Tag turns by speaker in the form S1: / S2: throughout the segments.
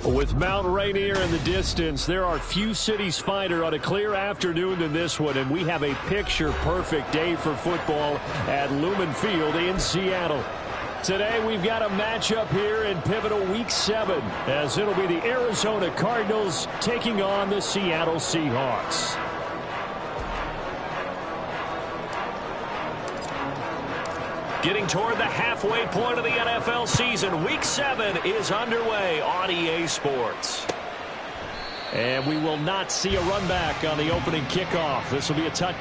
S1: With Mount Rainier in the distance, there are few cities finer on a clear afternoon than this one, and we have a picture-perfect day for football at Lumen Field in Seattle. Today, we've got a matchup here in pivotal Week 7, as it'll be the Arizona Cardinals taking on the Seattle Seahawks. Getting toward the halfway point of the NFL season, Week 7 is underway on EA Sports. And we will not see a run back on the opening kickoff. This will be a touch.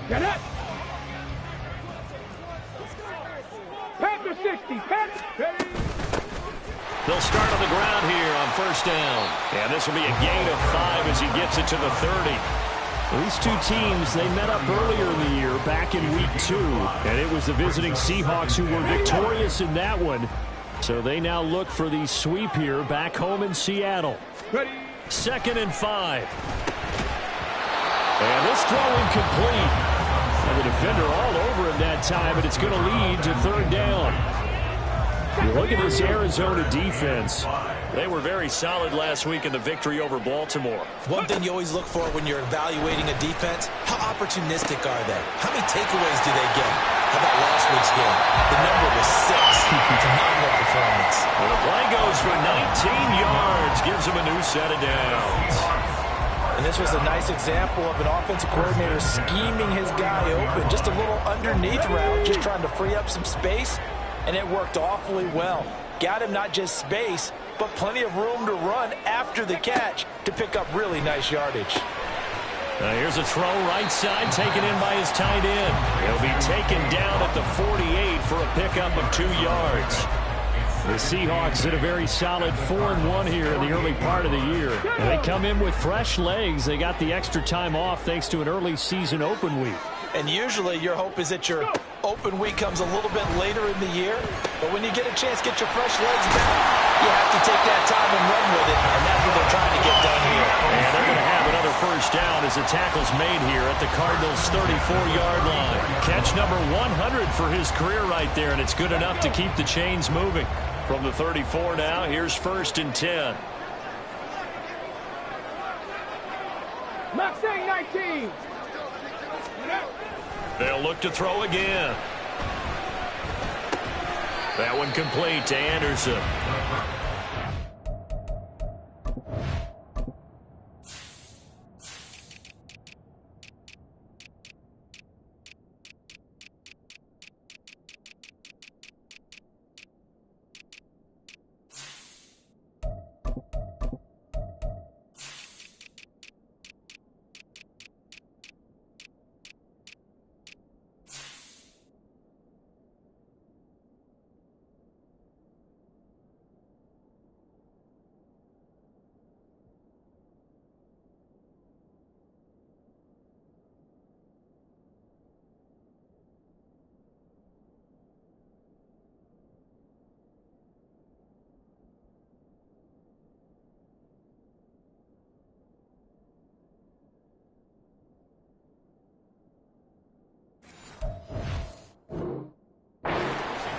S2: Get it! Panther 60, Panther! Ready?
S1: They'll start on the ground here on first down. And this will be a gain of 5 as he gets it to the 30. These two teams, they met up earlier in the year, back in Week 2. And it was the visiting Seahawks who were victorious in that one. So they now look for the sweep here back home in Seattle.
S2: Ready?
S1: 2nd and 5. And this throw incomplete. And the defender all over him that time, and it's going to lead to third down. Look at this Arizona defense. They were very solid last week in the victory over Baltimore.
S3: One thing you always look for when you're evaluating a defense, how opportunistic are they? How many takeaways do they get? How about last week's game? The number was 6. Phenomenal performance.
S1: Well, the play goes for 19 yards, gives him a new set of downs.
S3: And this was a nice example of an offensive coordinator scheming his guy open. Just a little underneath route, just trying to free up some space, and it worked awfully well. Got him not just space, but plenty of room to run after the catch to pick up really nice yardage.
S1: Now here's a throw right side, taken in by his tight end. He'll be taken down at the 48 for a pickup of 2 yards. The Seahawks did a very solid 4-1 here in the early part of the year. And they come in with fresh legs. They got the extra time off thanks to an early season open week.
S3: And usually your hope is that your open week comes a little bit later in the year. But when you get a chance to get your fresh legs back, you have to take that time and run with it. And that's what they're trying to get done here.
S1: And they're going to have another first down as the tackle's made here at the Cardinals' 34-yard line. Catch number 100 for his career right there, and it's good enough to keep the chains moving. From the 34 now, here's 1st and 10.
S2: Max 19.
S1: They'll look to throw again. That one complete to Anderson.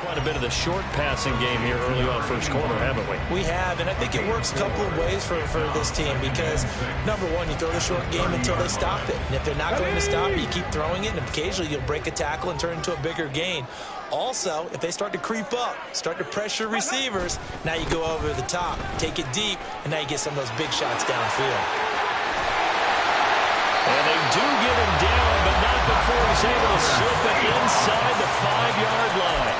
S1: Quite a bit of the short passing game here early on first quarter, haven't we?
S3: We have, and I think it works a couple of ways for this team because, number one, you throw the short game until they stop it. And if they're not going to stop it, you keep throwing it, and occasionally you'll break a tackle and turn it into a bigger gain. Also, if they start to creep up, start to pressure receivers, now you go over the top, take it deep, and now you get some of those big shots downfield.
S1: And they do get him down, but not before he's able to slip it inside the 5-yard line.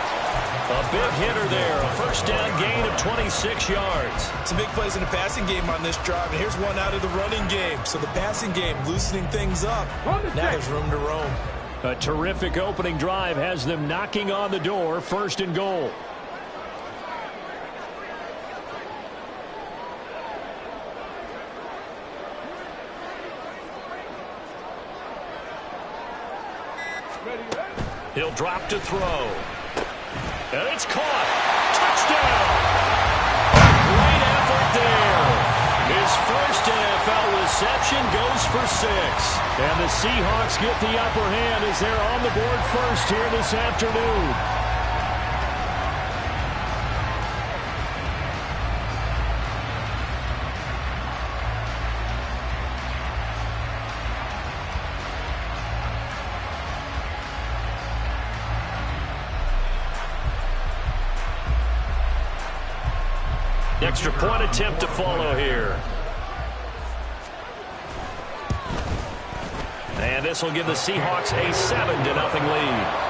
S1: A big hitter there, a first down gain of 26 yards.
S3: Some big plays in the passing game on this drive, and here's one out of the running game. So the passing game loosening things up. Now there's room to roam.
S1: A terrific opening drive has them knocking on the door, 1st and goal. He'll drop to throw. And it's caught. Touchdown. A great effort there. His first NFL reception goes for 6. And the Seahawks get the upper hand as they're on the board first here this afternoon. Extra point attempt to follow here. And this will give the Seahawks a 7-0 lead.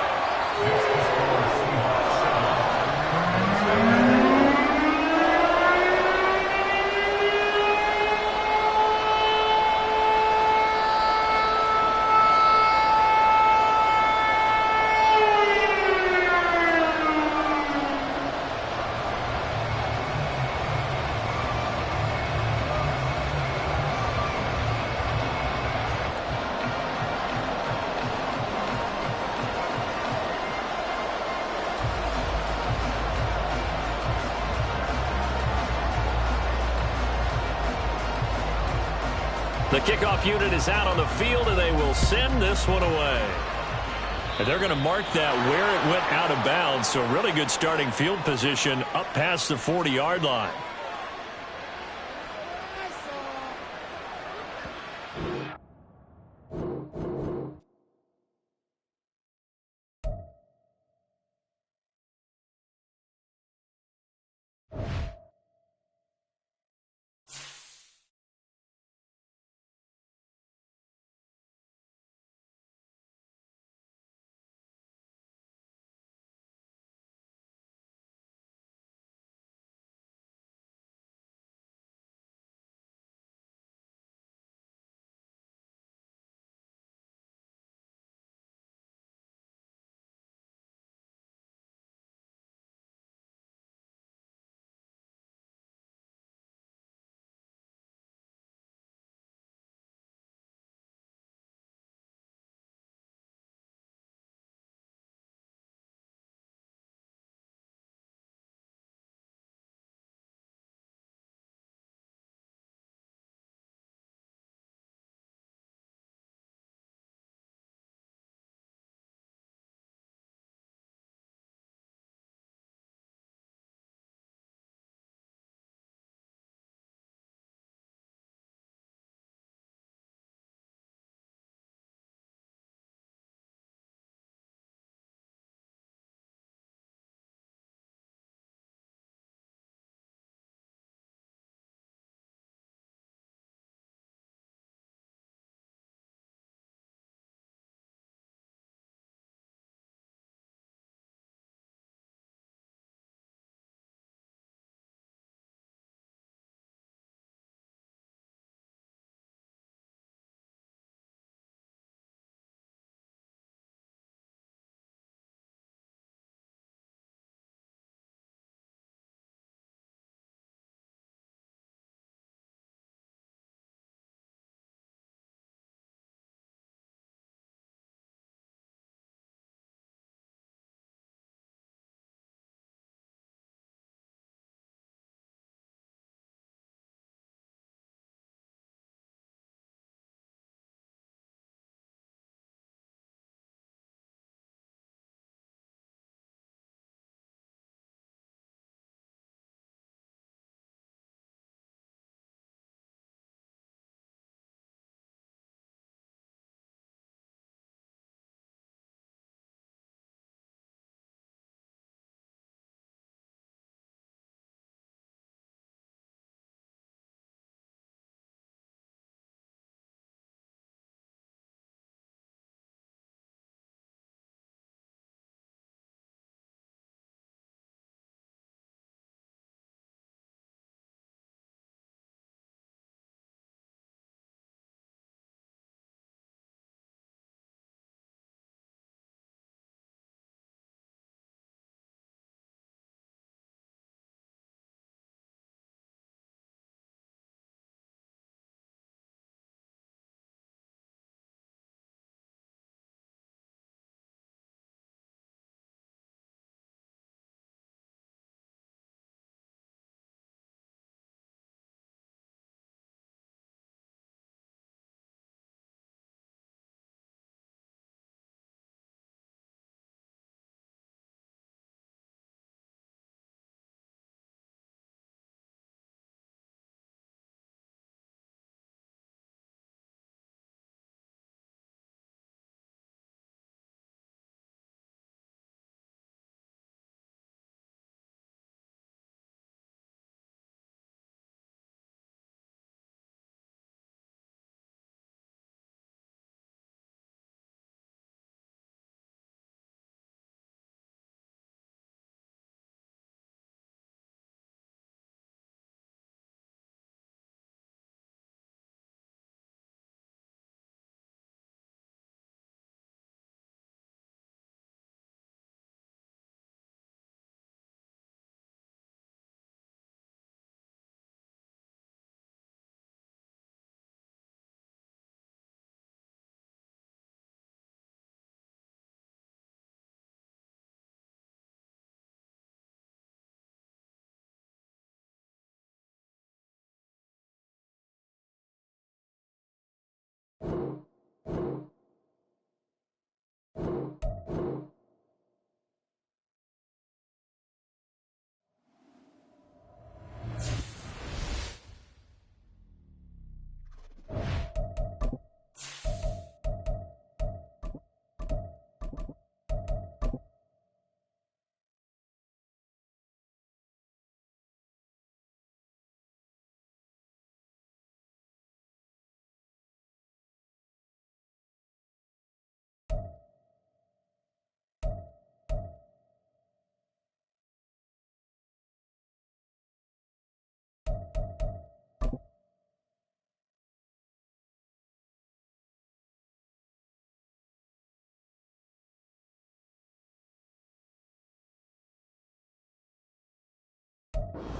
S1: The kickoff unit is out on the field, and they will send this one away. And they're going to mark that where it went out of bounds. So really good starting field position up past the 40-yard line.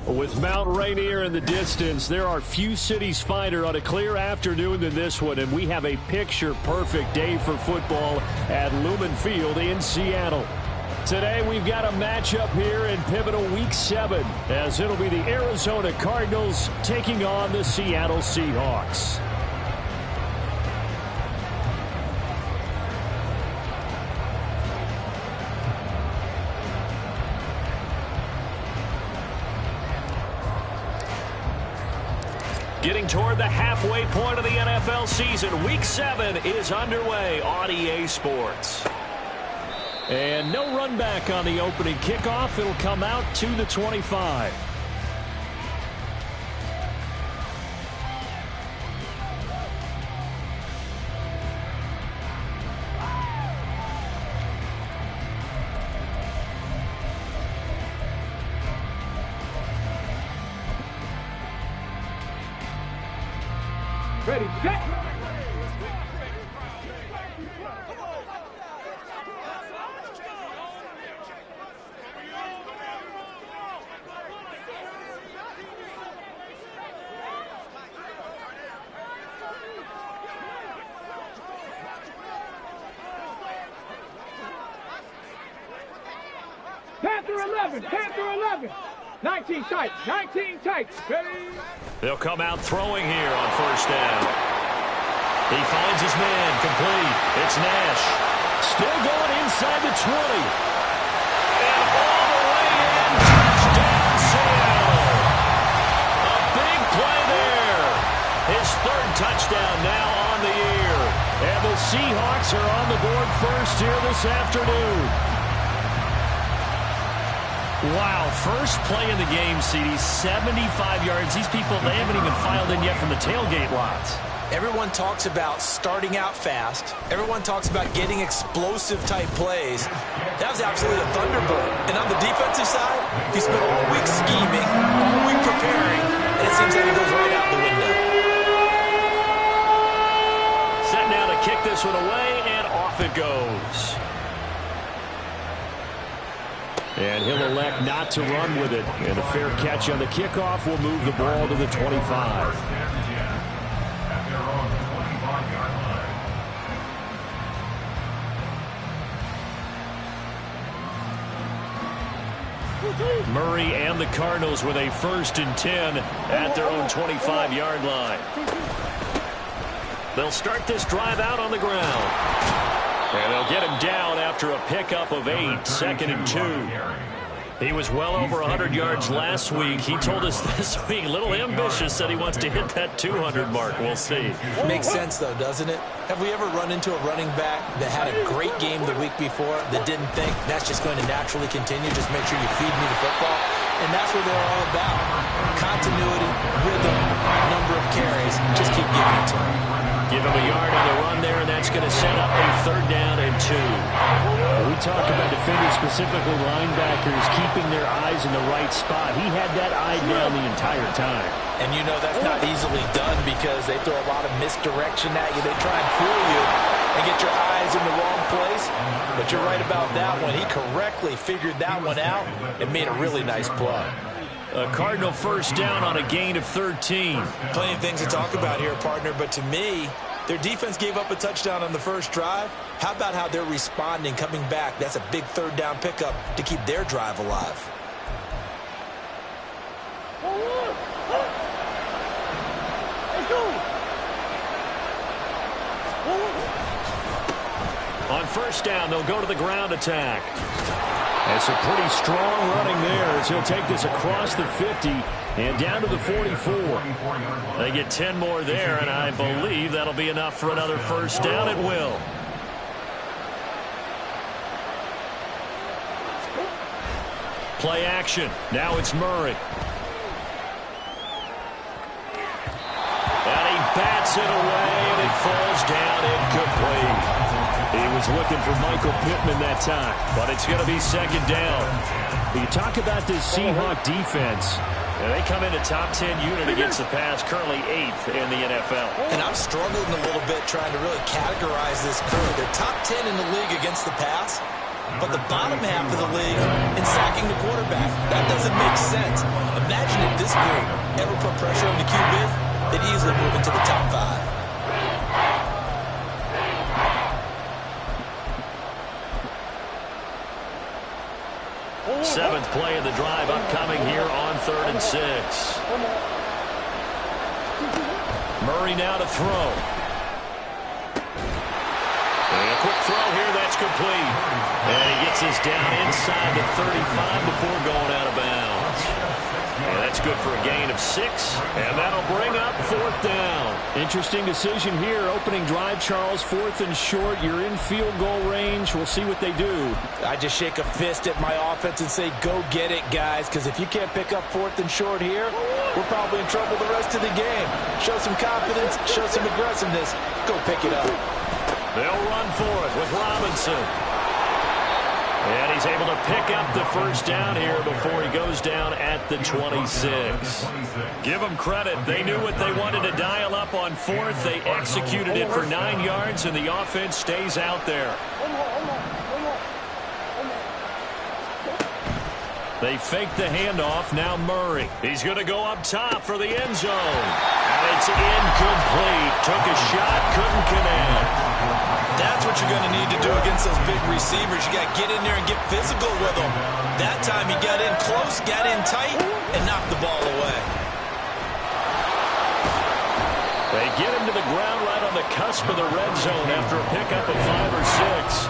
S1: With Mount Rainier in the distance, there are few cities finer on a clear afternoon than this one, and we have a picture-perfect day for football at Lumen Field in Seattle. Today, we've got a matchup here in pivotal Week 7, as it'll be the Arizona Cardinals taking on the Seattle Seahawks. Getting toward the halfway point of the NFL season, Week 7 is underway on EA Sports. And no run back on the opening kickoff. It'll come out to the 25.
S2: Ready, set. Panther 11. 19 tight, 19 tight. Ready?
S1: They'll come out throwing here on first down. He finds his man, complete. It's Nash. Still going inside the 20. And all the way in, touchdown Seattle. A big play there. His third touchdown now on the year. And the Seahawks are on the board first here this afternoon. Wow, first play in the game, CD, 75 yards. These people, they haven't even filed in yet from the tailgate lots.
S3: Everyone talks about starting out fast. Everyone talks about getting explosive-type plays. That was absolutely a thunderbolt. And on the defensive side, he spent all week scheming, all week preparing, and it seems like it goes right out the window.
S1: Set now to kick this one away, and off it goes. And he'll elect not to run with it. And a fair catch on the kickoff will move the ball to the 25. Murray and the Cardinals with a 1st and 10 at their own 25-yard line. They'll start this drive out on the ground. And they'll get him down after a pickup of 8, 2nd and 2. He was well over 100 yards last week. He told us this week, a little ambitious, said he wants to hit that 200 mark. We'll see.
S3: Makes sense, though, doesn't it? Have we ever run into a running back that had a great game the week before that didn't think that's just going to naturally continue? Just make sure you feed me the football. And that's what they're all about. Continuity, rhythm, number of carries. Just keep giving it to him.
S1: Give him a yard on the run there, and that's going to set up a 3rd down and 2. We talk about defenders, specifically linebackers, keeping their eyes in the right spot. He had that eye down the entire time.
S3: And you know that's not easily done because they throw a lot of misdirection at you. They try and fool you and get your eyes in the wrong place. But you're right about that one. He correctly figured that one out and made a really nice play.
S1: A Cardinal 1st down on a gain of 13.
S3: Plenty of things to talk about here, partner, but to me, their defense gave up a touchdown on the first drive. How about how they're responding, coming back? That's a big 3rd down pickup to keep their drive alive.
S1: On 1st down, they'll go to the ground attack. It's a pretty strong running there as he'll take this across the 50 and down to the 44. They get 10 more there, and I believe that'll be enough for another 1st down. It will. Play action. Now it's Murray. And he bats it away, and it falls down incomplete. He was looking for Michael Pittman that time, but it's going to be 2nd down. You talk about this Seahawk defense. And they come into top 10 unit against the pass, currently 8th in the NFL.
S3: And I'm struggling a little bit trying to really categorize this crew. They're top 10 in the league against the pass, but the bottom half of the league in sacking the quarterback. That doesn't make sense. Imagine if this group ever put pressure on the QB, they'd easily move into the top 5.
S1: Seventh play of the drive upcoming here on 3rd and 6. Murray now to throw. And a quick throw here, that's complete. And he gets us down inside the 35 before going out of bounds. And that's good for a gain of 6. And that'll bring up 4th down. Interesting decision here. Opening drive, Charles. 4th and short. You're in field goal range. We'll see what they do.
S3: I just shake a fist at my offense and say, go get it, guys. Because if you can't pick up 4th and short here, we're probably in trouble the rest of the game. Show some confidence. Show some aggressiveness. Go pick it up.
S1: They'll run for it with Robinson. And he's able to pick up the first down here before he goes down at the 26. Give them credit. They knew what they wanted to dial up on 4th. They executed it for 9 yards, and the offense stays out there. They fake the handoff. Now Murray. He's going to go up top for the end zone. And it's incomplete. Took a shot, couldn't connect.
S3: That's what you're going to need to do against those big receivers. You got to get in there and get physical with them. That time he got in close, got in tight, and knocked the ball away.
S1: They get him to the ground right on the cusp of the red zone after a pickup of 5 or 6.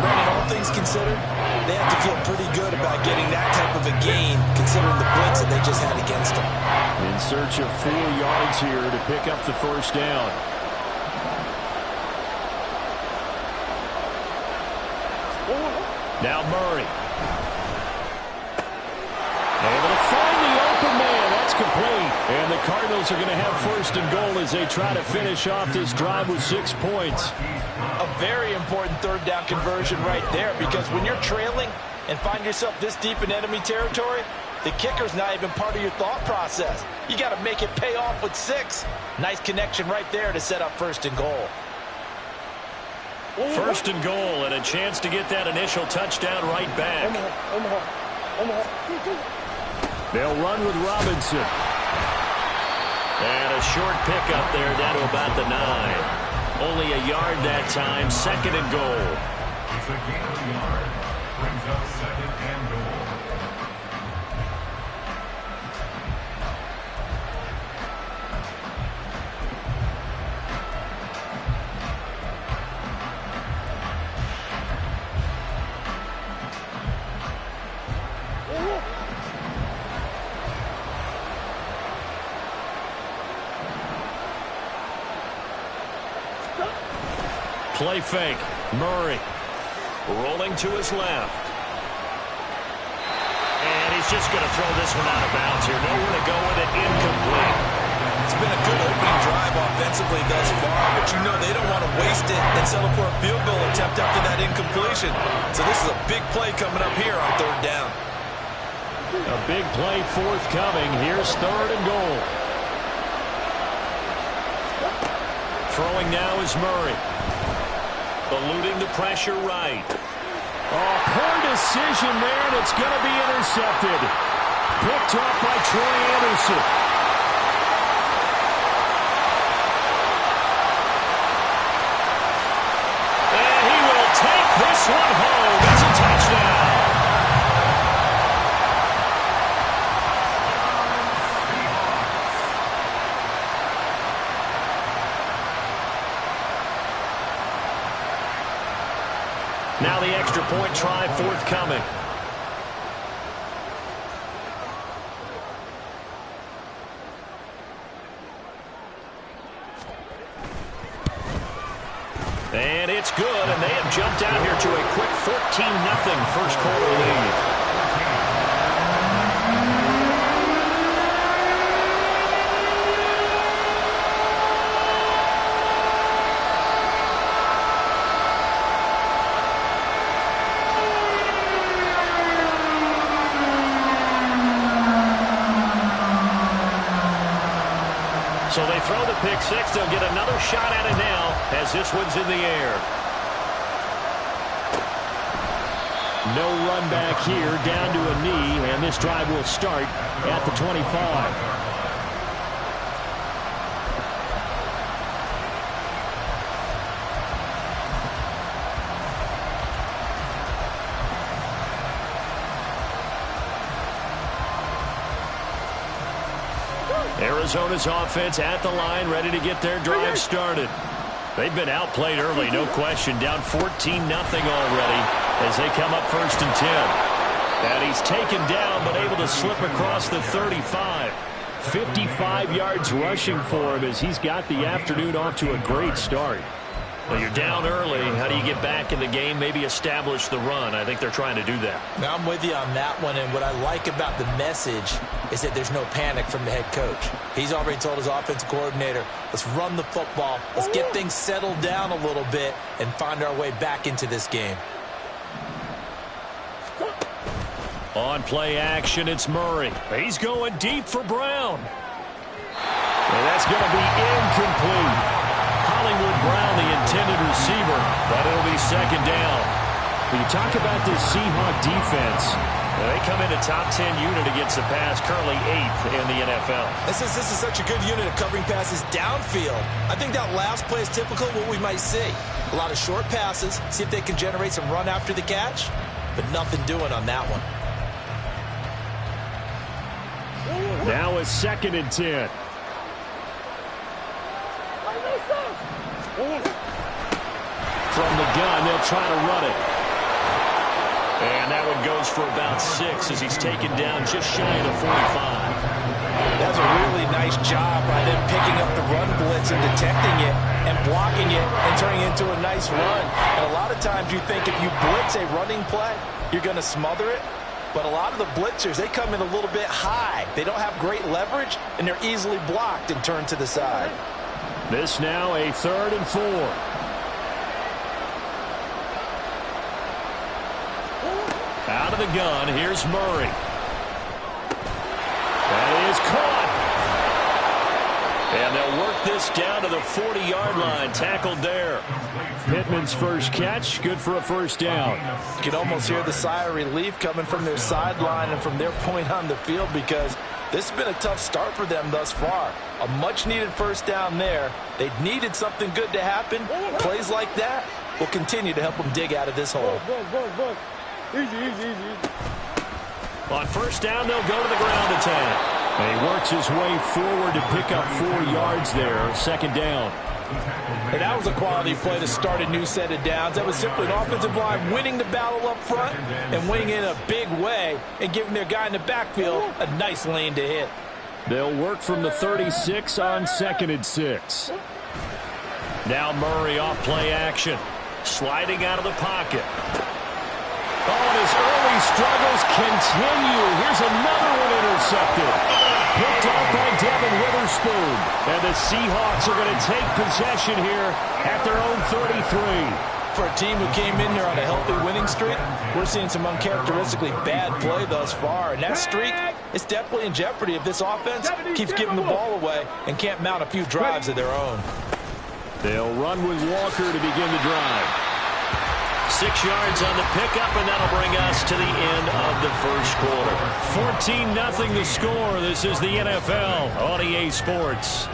S3: Brandon, all things considered, they have to feel pretty good about getting that type of a gain, considering the blitz that they just had against them.
S1: In search of 4 yards here to pick up the first down. Now Murray. Able to find the open man. That's complete. And the Cardinals are going to have 1st and goal as they try to finish off this drive with 6 points.
S3: A very important 3rd down conversion right there, because when you're trailing and find yourself this deep in enemy territory, the kicker's not even part of your thought process. You got to make it pay off with 6. Nice connection right there to set up 1st and goal.
S1: 1st and goal, and a chance to get that initial touchdown right back. They'll run with Robinson. And a short pickup there down to about the 9. Only a yard that time. 2nd and goal.
S4: It's a gain of a yard. Brings up 2nd and goal.
S1: Play fake. Murray rolling to his left. And he's just going to throw this one out of bounds here. Nowhere to go with it. Incomplete.
S3: It's been a good opening drive offensively thus far, but you know they don't want to waste it and settle for a field goal attempt after that incompletion. So this is a big play coming up here on 3rd down.
S1: A big play forthcoming. Here's 3rd and goal. Throwing now is Murray. Eluding the pressure right. Oh, poor decision there, and it's going to be intercepted. Picked up by Troy Anderson. And he will take this one home. It's a touchdown. Now the extra point try forthcoming. And it's good, and they have jumped out here to a quick 14-0 first quarter lead. So they throw the pick six. They'll get another shot at it now as this one's in the air. No run back here, down to a knee, and this drive will start at the 25. Arizona's offense at the line, ready to get their drive started. They've been outplayed early, no question. Down 14-0 already as they come up 1st and 10. And he's taken down, but able to slip across the 35. 55 yards rushing for him as he's got the afternoon off to a great start. Well, you're down early. How do you get back in the game? Maybe establish the run. I think they're trying to do that.
S3: Now, I'm with you on that one, and what I like about the message is that there's no panic from the head coach. He's already told his offensive coordinator, let's run the football, let's get things settled down a little bit and find our way back into this game.
S1: On play action, it's Murray. He's going deep for Brown. And that's going to be incomplete. Hollywood Brown, the intended receiver, but it'll be 2nd down. When you talk about this Seahawk defense, they come in a top 10 unit against the pass, currently 8th in the NFL.
S3: This is such a good unit of covering passes downfield. I think that last play is typical of what we might see. A lot of short passes, see if they can generate some run after the catch, but nothing doing on that one.
S1: Now a 2nd and 10. From the gun, they'll try to run it. And that one goes for about 6 as he's taken down just shy of the 45.
S3: That's a really nice job by them picking up the run blitz and detecting it and blocking it and turning it into a nice run. And a lot of times you think if you blitz a running play, you're going to smother it. But a lot of the blitzers, they come in a little bit high. They don't have great leverage, and they're easily blocked and turned to the side.
S1: This now a 3rd and 4. Out of the gun, here's Murray. That is caught. And they'll work this down to the 40-yard line. Tackled there. Pittman's first catch, good for a 1st down.
S3: You can almost hear the sigh of relief coming from their sideline and from their point on the field because this has been a tough start for them thus far. A much-needed 1st down there. They needed something good to happen. Plays like that will continue to help them dig out of this hole.
S2: Easy.
S1: On 1st down, they'll go to the ground attack. And he works his way forward to pick up 4 yards there. 2nd down.
S3: And that was a quality play to start a new set of downs. That was simply an offensive line winning the battle up front and winning in a big way and giving their guy in the backfield a nice lane to hit.
S1: They'll work from the 36 on 2nd and 6. Now Murray off play action. Sliding out of the pocket. Oh, and his early struggles continue. Here's another one intercepted. Picked off by Devin Witherspoon. And the Seahawks are going to take possession here at their own 33.
S3: For a team who came in there on a healthy winning streak, we're seeing some uncharacteristically bad play thus far. And that streak is definitely in jeopardy if this offense keeps giving the ball away and can't mount a few drives of their own.
S1: They'll run with Walker to begin the drive. 6 yards on the pickup, and that'll bring us to the end of the 1st quarter. 14-0 the score. This is the NFL on EA Sports.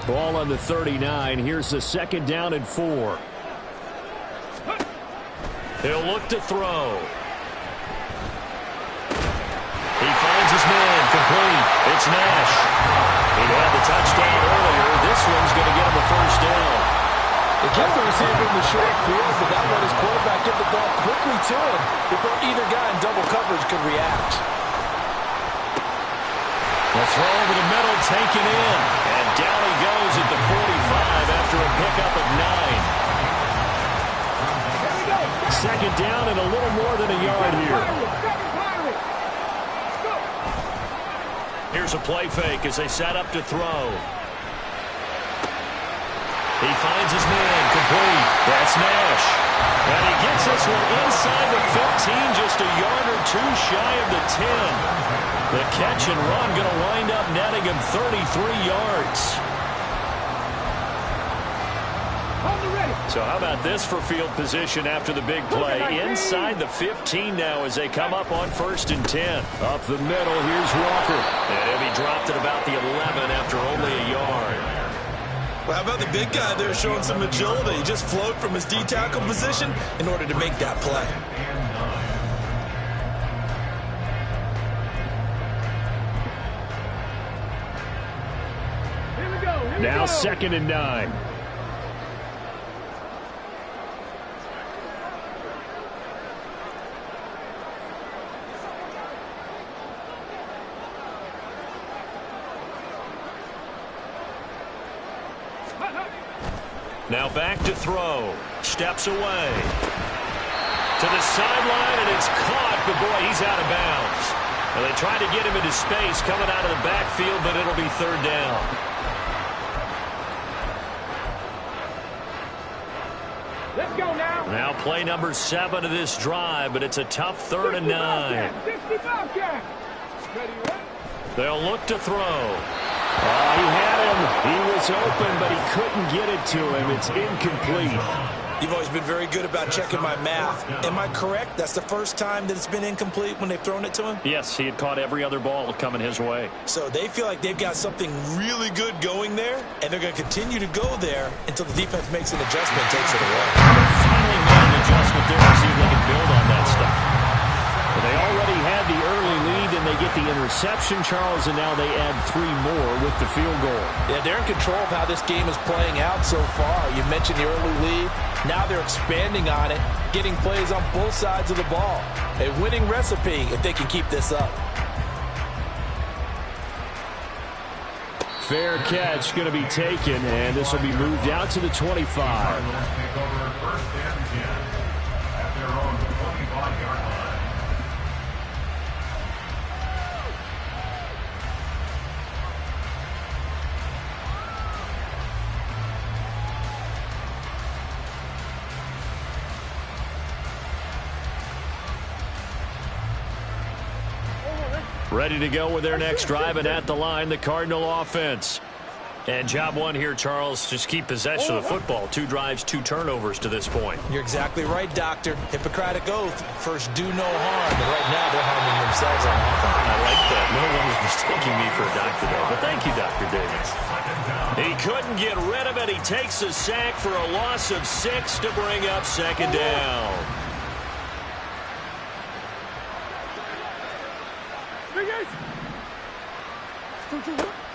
S1: Ball on the 39. Here's the 2nd down and 4. He'll look to throw. He finds his man. Complete. It's Nash. He had the touchdown earlier. This one's going to get him a 1st down.
S3: They kept the receiver in the short field, but that let his quarterback get the ball quickly to him before either guy in double coverage could react.
S1: The throw over the middle, taken in. And down he goes at the 45 after a pickup of 9. 2nd down and a little more than a yard here. Here's a play fake as they set up to throw. He finds his man, complete. That's Nash. And he gets this one inside the 15, just a yard or two shy of the 10. The catch and run going to wind up netting him 33 yards. So how about this for field position after the big play? Inside the 15 now as they come up on 1st and 10. Up the middle, here's Walker. And he dropped it about the 11 after only a yard.
S3: Well, how about the big guy there showing some agility? He just flowed from his D-tackle position in order to make that play.
S1: Now 2nd and 9. Now back to throw. Steps away. To the sideline, and it's caught, but boy, he's out of bounds. And they try to get him into space coming out of the backfield, but it'll be 3rd down.
S2: Let's go now.
S1: Now play number 7 of this drive, but it's a tough 3rd and 9.
S2: 65 catch.
S1: They'll look to throw. He had him. He was open, but he couldn't get it to him. It's incomplete.
S3: You've always been very good about checking my math. Am I correct? That's the first time that it's been incomplete when they've thrown it to him?
S1: Yes, he had caught every other ball coming his way.
S3: So they feel like they've got something really good going there, and they're going to continue to go there until the defense makes an adjustment and takes it away.
S1: They finally made an adjustment there to see if they can build on that stuff. Well, they already had the early lead, and they get the interception, Charles, and now they add 3 more with the field goal.
S5: Yeah, they're in control of how this game is playing out so far. You mentioned the early lead. Now they're expanding on it, getting plays on both sides of the ball. A winning recipe if they can keep this up.
S1: Fair catch going to be taken, and this will be moved out to the 25.
S4: Take over 1st and 10 at their own 25-yard line.
S1: Ready to go with their next drive, and at the line, the Cardinal offense. And job 1 here, Charles, just keep possession of the football. 2 drives, 2 turnovers to this point.
S3: You're exactly right, Doctor. Hippocratic oath. First, do no harm. But right now, they're harming themselves on offense.
S1: I like that. No one was mistaking me for a doctor, though. But thank you, Dr. Davis. He couldn't get rid of it. He takes a sack for a loss of 6 to bring up 2nd down.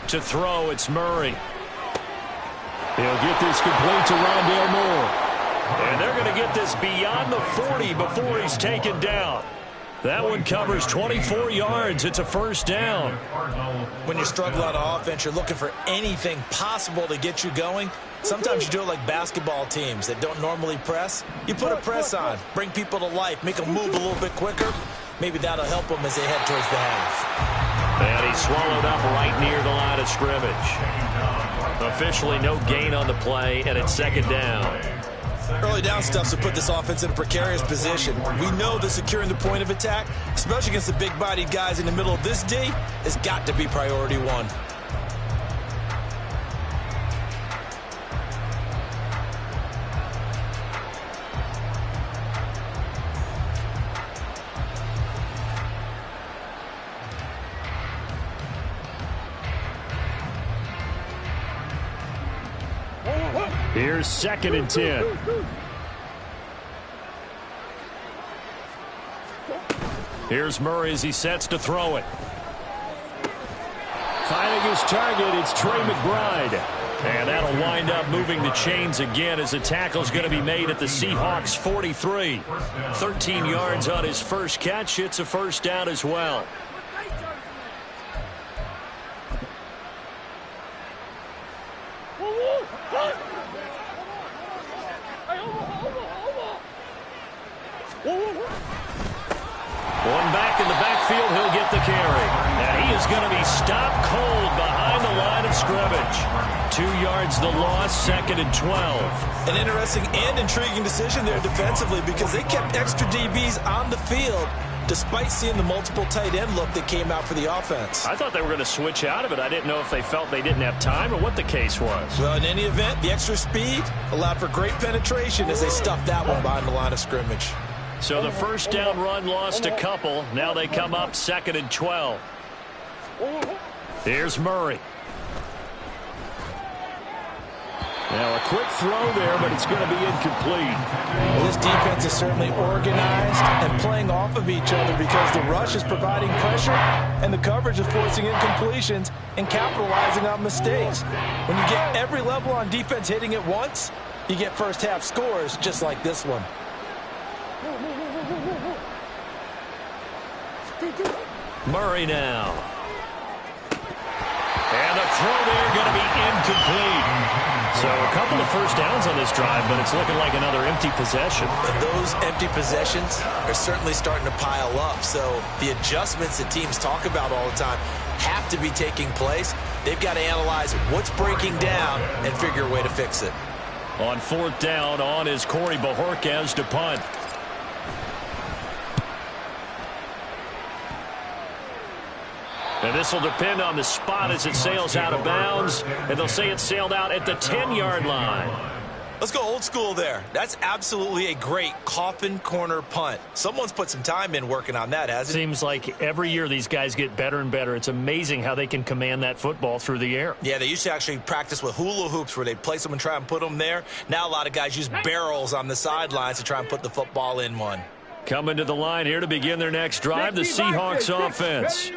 S1: To throw, it's Murray. He'll get this complete to Rondale Moore. And they're going to get this beyond the 40 before he's taken down. That one covers 24 yards. It's a 1st down.
S3: When you struggle on offense, you're looking for anything possible to get you going. Sometimes you do it like basketball teams that don't normally press. You put a press on, bring people to life, make them move a little bit quicker. Maybe that'll help them as they head towards the half.
S1: And he's swallowed up right near the line of scrimmage. Officially no gain on the play, and it's 2nd down.
S3: Early down stuff to put this offense in a precarious position. We know that securing the point of attack, especially against the big-bodied guys in the middle of this D, has got to be priority 1.
S1: Here's 2nd and 10. Here's Murray as he sets to throw it. Finding his target, it's Trey McBride. And that'll wind up moving the chains again as the tackle's going to be made at the Seahawks 43. 13 yards on his first catch. It's a 1st down as well. One back in the backfield. He'll get with the carry. And he is going to be stopped cold behind the line of scrimmage. 2 yards the loss, 2nd and 12.
S3: An interesting and intriguing decision there defensively because they kept extra DBs on the field despite seeing the multiple tight end look that came out for the offense.
S1: I thought they were going to switch out of it. I didn't know if they felt they didn't have time or what the case was.
S3: Well, in any event, the extra speed allowed for great penetration as they stuffed that one behind the line of scrimmage.
S1: So the first down run lost a couple. Now they come up 2nd and 12. Here's Murray. Now a quick throw there, but it's going to be incomplete.
S5: Well, this defense is certainly organized and playing off of each other because the rush is providing pressure and the coverage is forcing incompletions and capitalizing on mistakes. When you get every level on defense hitting at once, you get first half scores just like this one.
S1: Murray now. And the throw there going to be incomplete. So a couple of first downs on this drive, but it's looking like another empty possession.
S3: And those empty possessions are certainly starting to pile up. So the adjustments that teams talk about all the time have to be taking place. They've got to analyze what's breaking down and figure a way to fix it.
S1: On 4th down, on is Corey Bajorquez to punt. And this will depend on the spot as it sails out of bounds. And they'll say it sailed out at the 10-yard line.
S3: Let's go old school there. That's absolutely a great coffin corner punt. Someone's put some time in working on that, hasn't it?
S1: Seems like every year these guys get better and better. It's amazing how they can command that football through the air.
S3: Yeah, they used to actually practice with hula hoops where they'd place them and try and put them there. Now a lot of guys use barrels on the sidelines to try and put the football in one.
S1: Coming to the line here to begin their next drive, the Seahawks offense.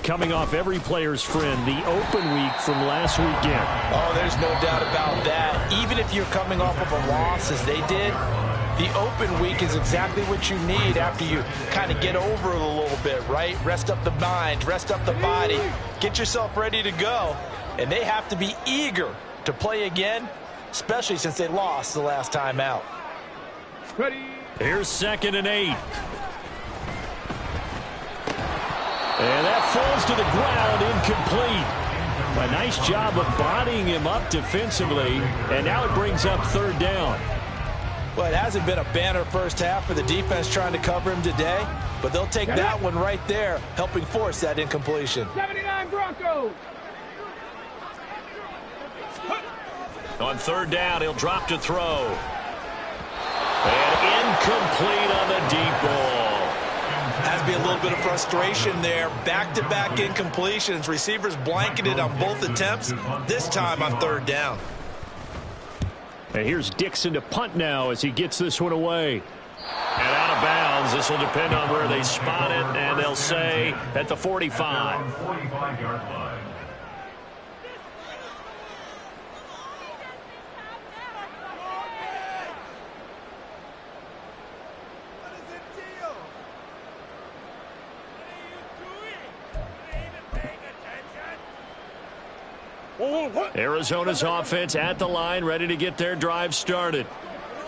S1: Coming off every player's friend, the open week from last weekend.
S5: Oh, there's no doubt about that. Even if you're coming off of a loss as they did, the open week is exactly what you need after you kind of get over it a little bit, right? Rest up the mind, rest up the body, get yourself ready to go. And they have to be eager to play again, especially since they lost the last time out.
S2: Ready.
S1: Here's 2nd and 8. And that falls to the ground, incomplete. A nice job of bodying him up defensively, and now it brings up 3rd down.
S5: Well, it hasn't been a banner first half for the defense trying to cover him today, but they'll take that one right there, helping force that incompletion.
S2: 79 Broncos.
S1: On 3rd down, he'll drop to throw. And incomplete on the deep ball.
S3: Has to be a little bit of frustration there. Back-to-back incompletions. Receivers blanketed on both attempts, this time on 3rd down.
S1: And here's Dixon to punt now as he gets this one away. And out of bounds. This will depend on where they spot it, and they'll say at the 45.
S4: 45-yard line.
S1: Arizona's offense at the line, ready to get their drive started.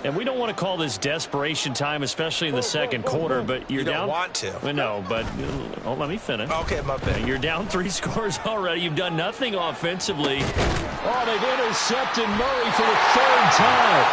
S1: And we don't want to call this desperation time, especially in the 2nd quarter, but you're
S3: you don't
S1: down.
S3: Want to.
S1: Well, no, but let me finish.
S3: Okay, my bad.
S1: You're down 3 scores already. You've done nothing offensively. Oh, they've intercepted Murray for the 3rd time.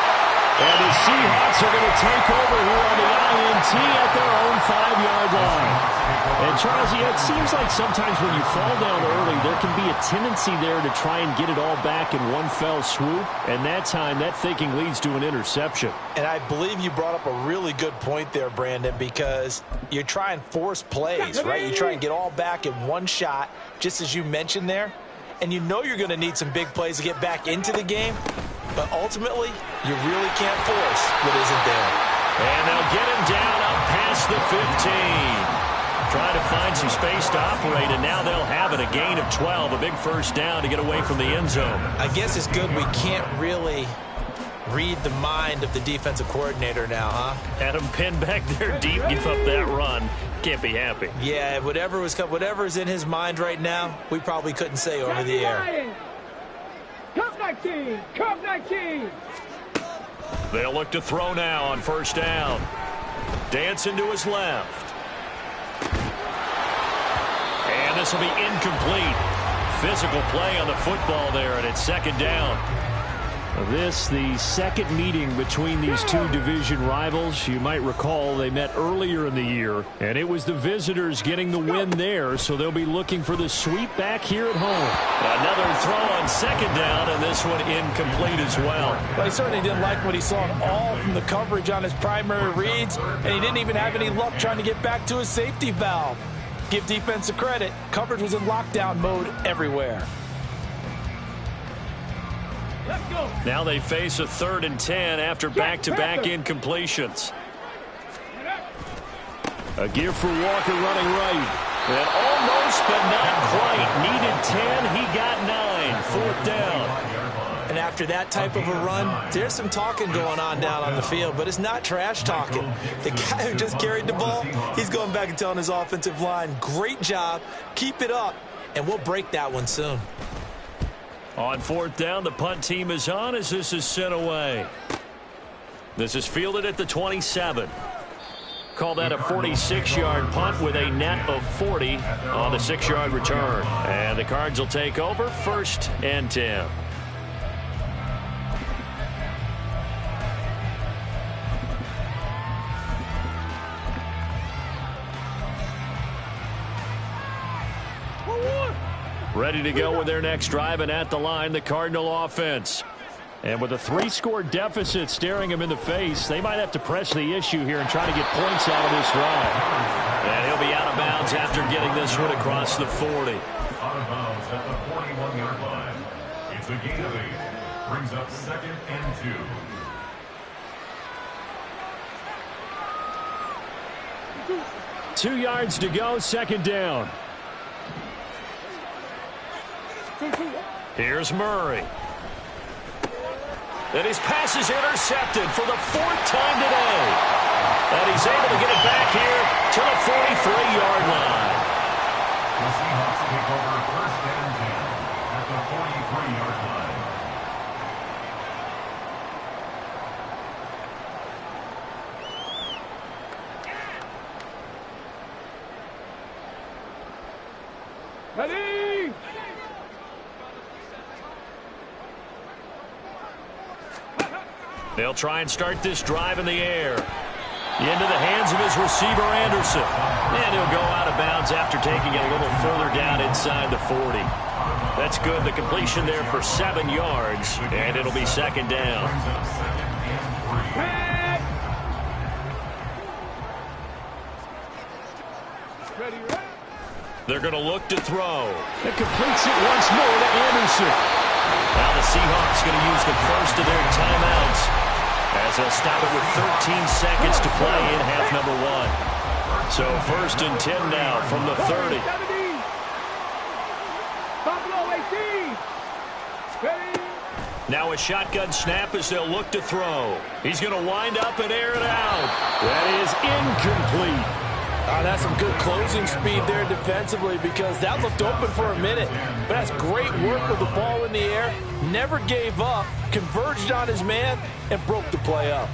S1: And the Seahawks are going to take over here on the INT at their own 5-yard line. And, Charles, it seems like sometimes when you fall down early, there can be a tendency there to try and get it all back in one fell swoop. And that time, that thinking leads to an interception.
S5: And I believe you brought up a really good point there, Brandon, because you try and force plays, right? You try and get all back in one shot, just as you mentioned there. And you know you're going to need some big plays to get back into the game. But ultimately, you really can't force what isn't there.
S1: And they'll get him down up past the 15. Trying to find some space to operate, and now they'll have it. A gain of 12, a big first down to get away from the end zone.
S3: I guess it's good we can't really read the mind of the defensive coordinator now, huh?
S1: Had him pinned back there deep, give up that run. Can't be happy.
S3: Yeah, whatever's in his mind right now, we probably couldn't say over the air.
S2: Cup 19, Cup 19.
S1: They'll look to throw now on 1st down. Dancing to his left. this will be incomplete. Physical play on the football there, and it's second down. This, the second meeting between these two division rivals. You might recall they met earlier in the year, and it was the visitors getting the win there, so they'll be looking for the sweep back here at home. Another throw on second down, and this one incomplete as well.
S5: Well, he certainly didn't like what he saw at all from the coverage on his primary reads, and he didn't even have any luck trying to get back to his safety valve. Give defense a credit. Coverage was in lockdown mode everywhere.
S1: Now they face a 3rd and 10 after back-to-back incompletions. A give for Walker running right. And almost, but not quite. Needed 10. He got 9. 4th down.
S3: And after that type of a run, there's some talking going on down on the field, but it's not trash talking. The guy who just carried the ball, he's going back and telling his offensive line, great job, keep it up, and we'll break that one soon.
S1: On 4th down, the punt team is on as this is sent away. This is fielded at the 27. Call that a 46-yard punt with a net of 40 on the 6-yard return. And the Cards will take over 1st and 10. Ready to go with their next drive, and at the line, the Cardinal offense. And with a 3-score deficit staring them in the face, they might have to press the issue here and try to get points out of this drive. And he'll be out of bounds after getting this one across the 40.
S4: Out of bounds at the 41-yard line. It's a gain of 8. Brings up 2nd and 2.
S1: 2 yards to go, 2nd down. Here's Murray. And his pass is intercepted for the 4th time today. And he's able to get it back here to the 43-yard line.
S4: The Seahawks take over 1st and 10 at the 43-yard line.
S2: Ready?
S1: They'll try and start this drive in the air. Into the hands of his receiver, Anderson. And he'll go out of bounds after taking it a little further down inside the 40. That's good. The completion there for 7 yards, and it'll be 2nd down.
S2: Ready?
S1: They're going to look to throw. It completes it once more to Anderson. Now the Seahawks going to use the first of their timeouts as they'll stop it with 13 seconds to play in half number 1. So 1st and 10 now from the 30.
S2: Buffalo 18. Ready?
S1: Now a shotgun snap as they'll look to throw. He's going to wind up and air it out. That is incomplete.
S5: That's some good closing speed there defensively, because that looked open for a minute. But that's great work with the ball in the air. Never gave up, converged on his man, and broke the play up.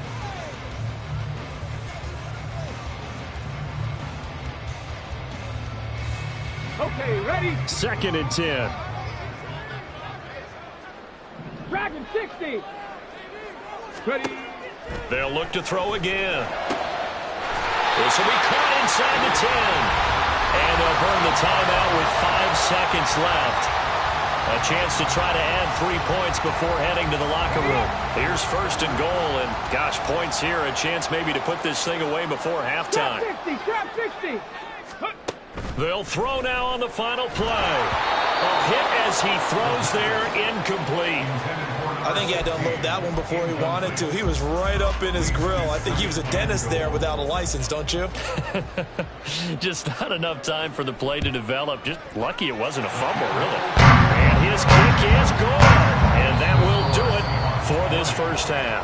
S2: Okay, ready?
S1: 2nd and 10.
S2: Dragon 60. Ready?
S1: They'll look to throw again. This will be caught inside the 10. And they'll burn the timeout with 5 seconds left. A chance to try to add 3 points before heading to the locker room. Here's 1st and goal, and gosh, points here. A chance maybe to put this thing away before halftime.
S2: Trap 60.
S1: They'll throw now on the final play. A hit as he throws there, incomplete.
S3: I think he had to unload that one before he wanted to. He was right up in his grill. I think he was a dentist there without a license, don't you?
S1: Just not enough time for the play to develop. Just lucky it wasn't a fumble, really. And his kick is good. And that will do it for this first half.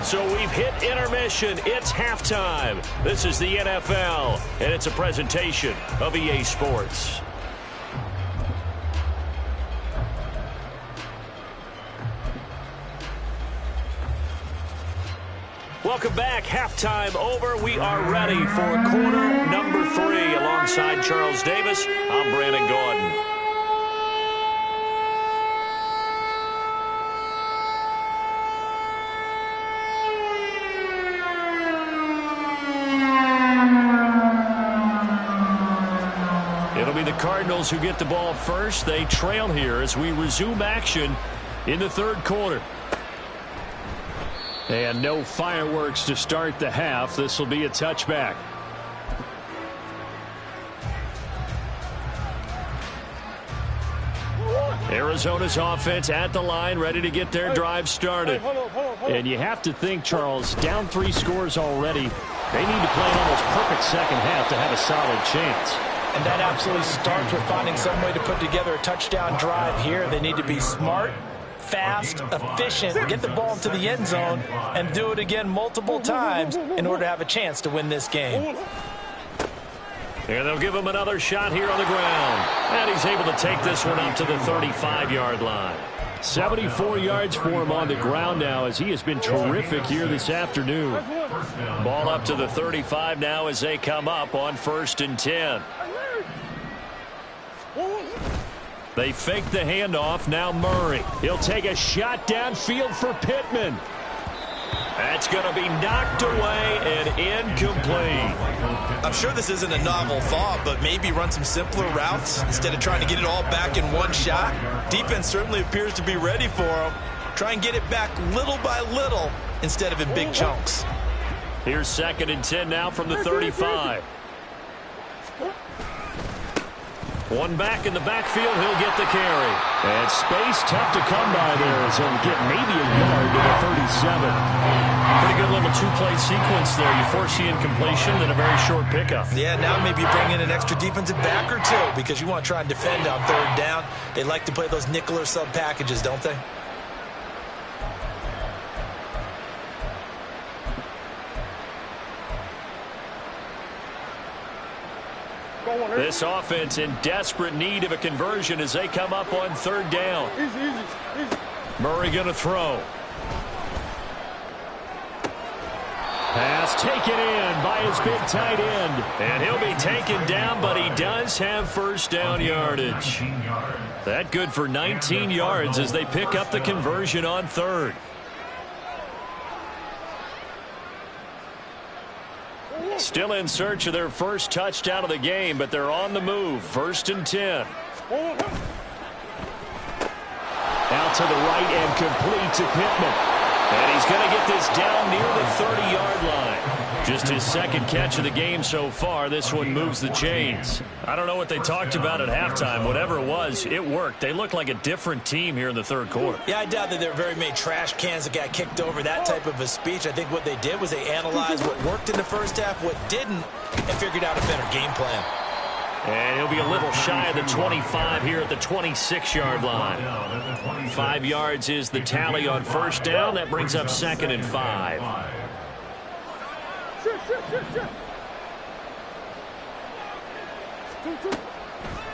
S1: So we've hit intermission. It's halftime. This is the NFL, and it's a presentation of EA Sports. Welcome back. Halftime over. We are ready for quarter number 3. Alongside Charles Davis, I'm Brandon Gordon. It'll be the Cardinals who get the ball first. They trail here as we resume action in the third quarter. And no fireworks to start the half. This will be a touchback. Arizona's offense at the line, ready to get their drive started. And you have to think, Charles, down 3 scores already. They need to play an almost perfect second half to have a solid chance.
S5: And that absolutely starts with finding some way to put together a touchdown drive here. They need to be smart, fast, efficient, get the ball into the end zone, and do it again multiple times in order to have a chance to win this game.
S1: And they'll give him another shot here on the ground. And he's able to take this one up to the 35-yard line. 74 yards for him on the ground now as he has been terrific here this afternoon. Ball up to the 35 now as they come up on 1st and 10. They fake the handoff. Now Murray. He'll take a shot downfield for Pittman. That's going to be knocked away and incomplete.
S3: I'm sure this isn't a novel thought, but maybe run some simpler routes instead of trying to get it all back in one shot. Defense certainly appears to be ready for him. Try and get it back little by little instead of in big chunks.
S1: Here's 2nd and 10 now from the 35. One back in the backfield, he'll get the carry. And space tough to come by there as he'll get maybe a yard to the 37. Pretty good little 2-play sequence there. You force the incompletion, then a very short pickup.
S3: Yeah, now maybe you bring in an extra defensive back or two because you want to try and defend on 3rd down. They like to play those nickel or sub packages, don't they?
S1: This offense in desperate need of a conversion as they come up on 3rd down. Murray going to throw. Pass taken in by his big tight end. And he'll be taken down, but he does have 1st down yardage. That good for 19 yards as they pick up the conversion on 3rd. Still in search of their first touchdown of the game, but they're on the move. 1st and 10. Out to the right and complete to Pittman. And he's going to get this down near the 30-yard line. Just his 2nd catch of the game so far. This one moves the chains. I don't know what they talked about at halftime. Whatever it was, it worked. They look like a different team here in the 3rd quarter.
S3: Yeah, I doubt that there were very many trash cans that got kicked over, that type of a speech. I think what they did was they analyzed what worked in the first half, what didn't, and figured out a better game plan.
S1: And he'll be a little shy of the 25 here at the 26-yard line. 5 yards is the tally on 1st down. That brings up 2nd and 5.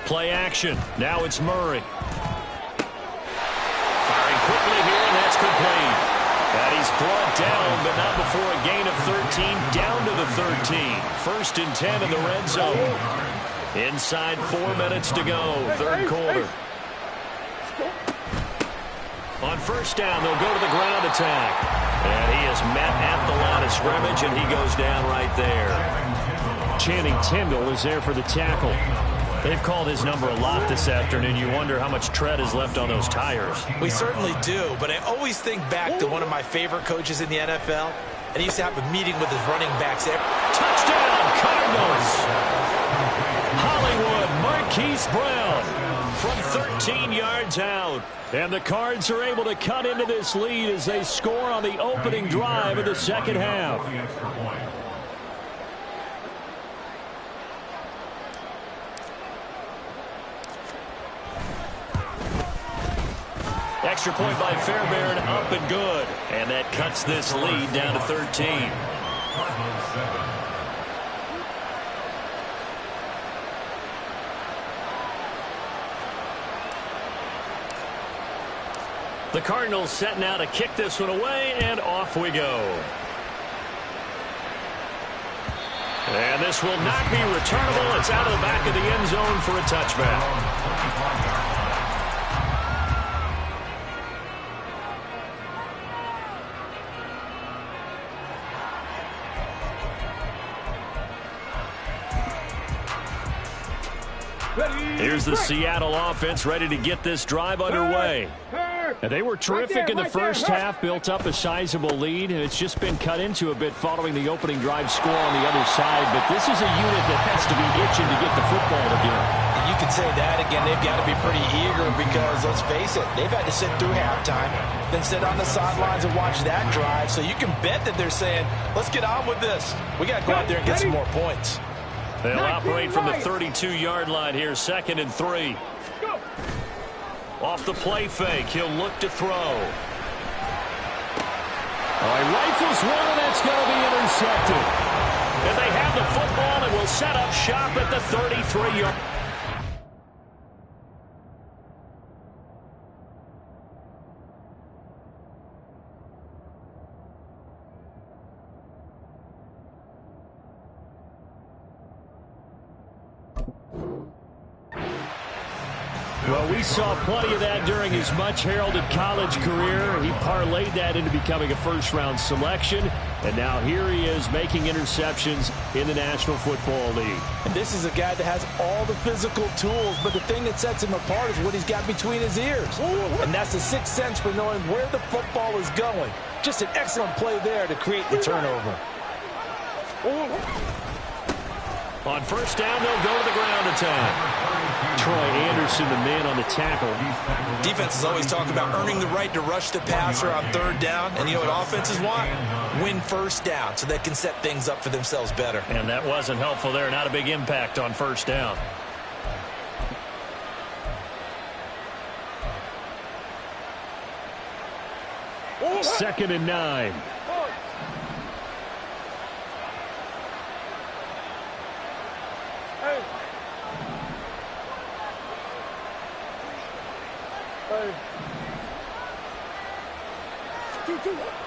S1: Play action. Now it's Murray. Firing quickly here, and that's complete. And he's brought down, but not before a gain of 13, down to the 13. 1st and 10 in the red zone. Inside 4 minutes to go, 3rd quarter. On 1st down, they'll go to the ground attack. And he is met at the line of scrimmage, and he goes down right there. Channing Tindall is there for the tackle. They've called his number a lot this afternoon. You wonder how much tread is left on those tires.
S3: We certainly do, but I always think back to one of my favorite coaches in the NFL, and he used to have a meeting with his running backs there.
S1: Touchdown, Cardinals! Hollywood, Marquise Brown from 13 yards out. And the Cards are able to cut into this lead as they score on the opening drive of the 2nd half. Extra point by Fairbairn, up and good. And that cuts this lead down to 13. The Cardinals set now to kick this one away, and off we go. And this will not be returnable. It's out of the back of the end zone for a touchback. Here's the Seattle offense ready to get this drive underway. And they were terrific in the first half, built up a sizable lead, and it's just been cut into a bit following the opening drive score on the other side. But this is a unit that has to be itching to get the football again.
S5: You could say that again. They've got to be pretty eager because, let's face it, they've had to sit through halftime, then sit on the sidelines and watch that drive. So you can bet that they're saying, let's get on with this. We got to go out there and get some more points.
S1: They'll operate from the 32-yard line here, 2nd and 3. Off the play fake, he'll look to throw. All right, rifles one, and that's going to be intercepted. And they have the football and will set up shop at the 33-yard. Well, we saw plenty of that during his much-heralded college career. He parlayed that into becoming a first-round selection, and now here he is making interceptions in the National Football League.
S5: And this is a guy that has all the physical tools, but the thing that sets him apart is what he's got between his ears. And that's the sixth sense for knowing where the football is going. Just an excellent play there to create the turnover.
S1: On first down, they'll go to the ground attack. Troy Anderson, the man on the tackle.
S3: Defenses always talk about earning the right to rush the passer on 3rd down. And you know what offenses want? Win first down so they can set things up for themselves better.
S1: And that wasn't helpful there. Not a big impact on first down. Second and 9.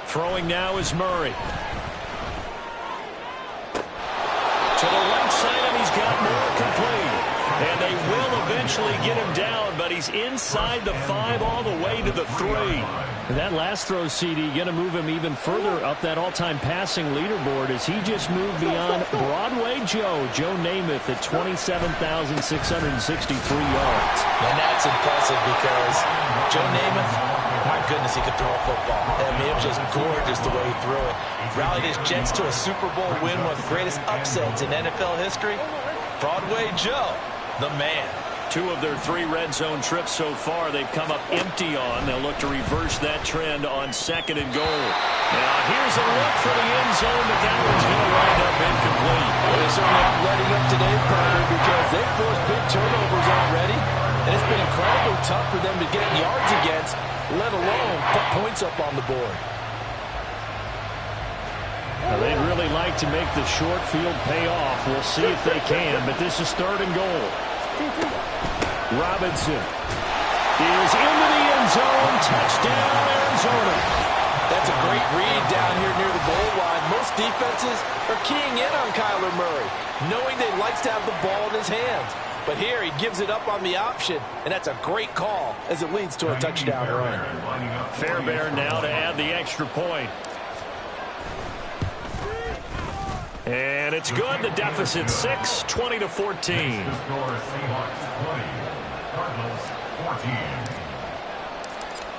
S1: Throwing now is Murray. To the left side, and he's got more complete. And they will eventually get him down, but he's inside the 5 all the way to the 3. And that last throw, CD, going to move him even further up that all-time passing leaderboard as he just moved beyond Broadway Joe Namath at 27,663 yards.
S5: And that's impressive because Joe Namath, my goodness, he could throw a football. I mean, it was just gorgeous the way he threw it. Rallied his Jets to a Super Bowl win, one of the greatest upsets in NFL history. Broadway Joe, the man.
S1: 2 of their 3 red zone trips so far they've come up empty on. They'll look to reverse that trend on 2nd and goal. Now here's a look for the end zone, but that one's going to wind up incomplete.
S5: Well, they certainly aren't letting up today, Carter, because they've forced big turnovers already. And it's been incredibly tough for them to get yards against, let alone put points up on the board.
S1: Now, they'd really like to make the short field pay off. We'll see if they can, but this is 3rd and goal. Robinson is into the end zone. Touchdown, Arizona.
S5: That's a great read down here near the goal line. Most defenses are keying in on Kyler Murray, knowing they likes to have the ball in his hands. But here he gives it up on the option, and that's a great call as it leads to a touchdown run.
S1: Fairbairn now to add the extra point. And it's good. The deficit 6, 20-14.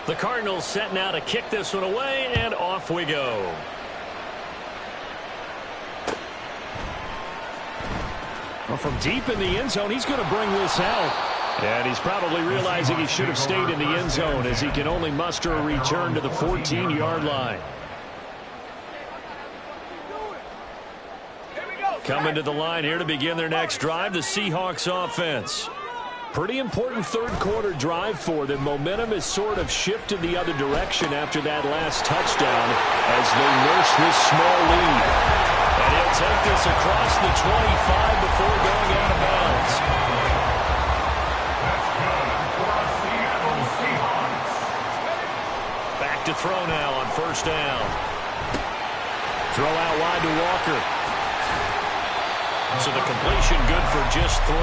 S1: The Cardinals set now to kick this one away, and off we go. Well, from deep in the end zone, he's going to bring this out. And he's probably realizing he should have stayed in the end zone as he can only muster a return to the 14-yard line. Coming to the line here to begin their next drive, the Seahawks offense. Pretty important 3rd quarter drive for them. Momentum has sort of shifted the other direction after that last touchdown as they nurse this small lead. And he'll take this across the 25 before going out of bounds. Back to throw now on first down. Throw out wide to Walker. So the completion good for just 3.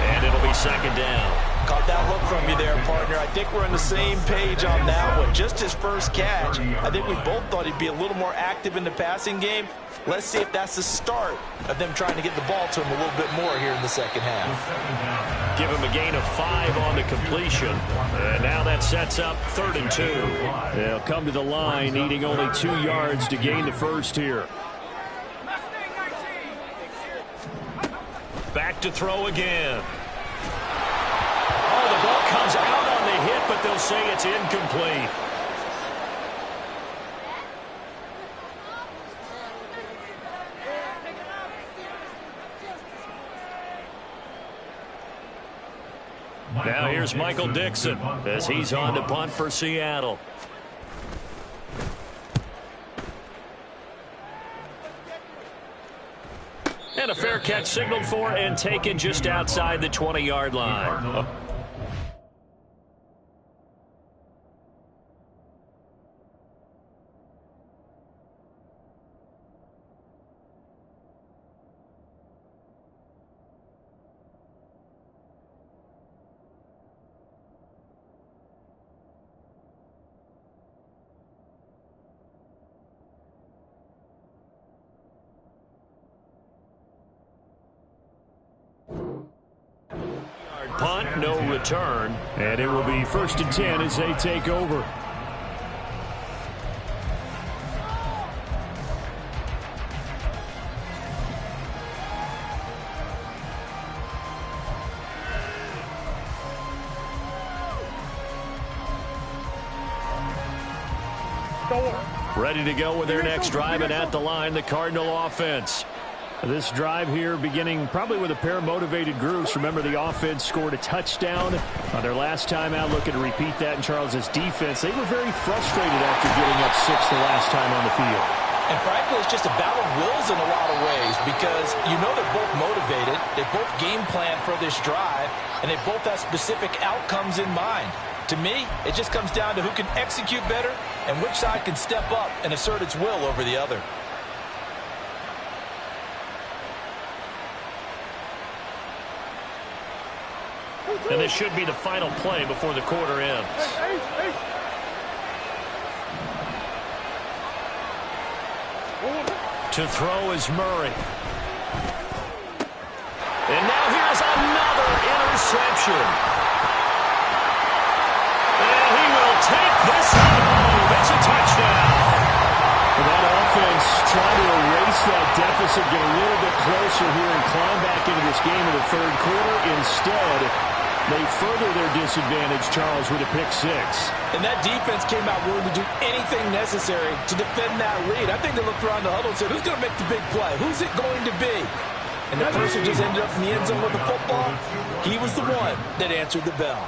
S1: And it'll be second down.
S5: Caught that look from you there, partner. I think we're on the same page on that one. Just his first catch. I think we both thought he'd be a little more active in the passing game. Let's see if that's the start of them trying to get the ball to him a little bit more here in the second half.
S1: Give him a gain of 5 on the completion. And now that sets up 3rd and 2. They'll come to the line needing only 2 yards to gain the first here. Back to throw again. Oh, the ball comes out on the hit, but they'll say it's incomplete. Now here's Michael Dixon as he's on to punt for Seattle. And a fair catch signaled for and taken just outside the 20-yard line. Punt, no return, and it will be 1st and 10 as they take over. Ready to go with their next drive, and at the line, the Cardinal offense. This drive here beginning probably with a pair of motivated groups. Remember, the offense scored a touchdown on their last time out. Looking to repeat that in Charles's defense. They were very frustrated after giving up 6 the last time on the field.
S5: And frankly, it's just a battle of wills in a lot of ways because you know they're both motivated. They both game plan for this drive, and they both have specific outcomes in mind. To me, it just comes down to who can execute better and which side can step up and assert its will over the other.
S1: And this should be the final play before the quarter ends. To throw is Murray. And now here's another interception. And he will take this one home. It's a touchdown. That offense trying to erase that deficit, get a little bit closer here and climb back into this game in the 3rd quarter. Instead, they further their disadvantage, Charles, with a pick 6.
S5: And that defense came out willing to do anything necessary to defend that lead. I think they looked around the huddle and said, who's going to make the big play? Who's it going to be? And the person just ended up in the end zone with the football. He was the one that answered the bell.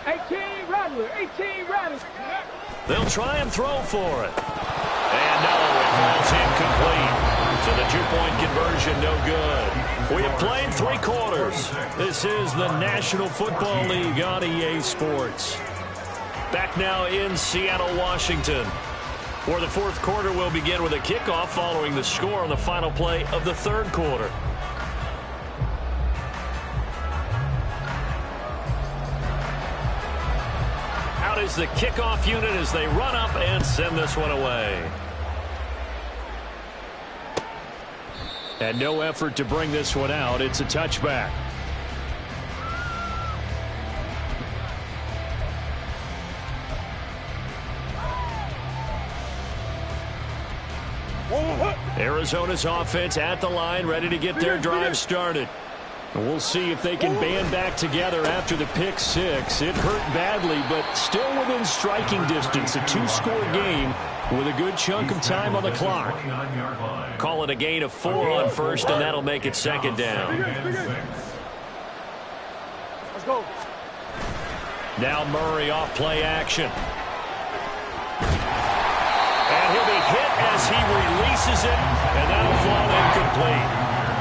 S2: 18 Rattler, 18 Rattler.
S1: They'll try and throw for it. And no, it falls incomplete. So the 2-point conversion, no good. We have played 3 quarters. This is the National Football League on EA Sports. Back now in Seattle, Washington, where the 4th quarter will begin with a kickoff following the score on the final play of the 3rd quarter. Out is the kickoff unit as they run up and send this one away. And no effort to bring this one out. It's a touchback. Arizona's offense at the line, ready to get their drive started. And we'll see if they can band back together after the pick 6. It hurt badly, but still within striking distance. A 2-score game with a good chunk of time on the clock. Call it a gain of 4 on first, and that'll make it second down.
S2: Let's go.
S1: Now Murray off play action. And he'll be hit as he releases it, and that'll fall incomplete.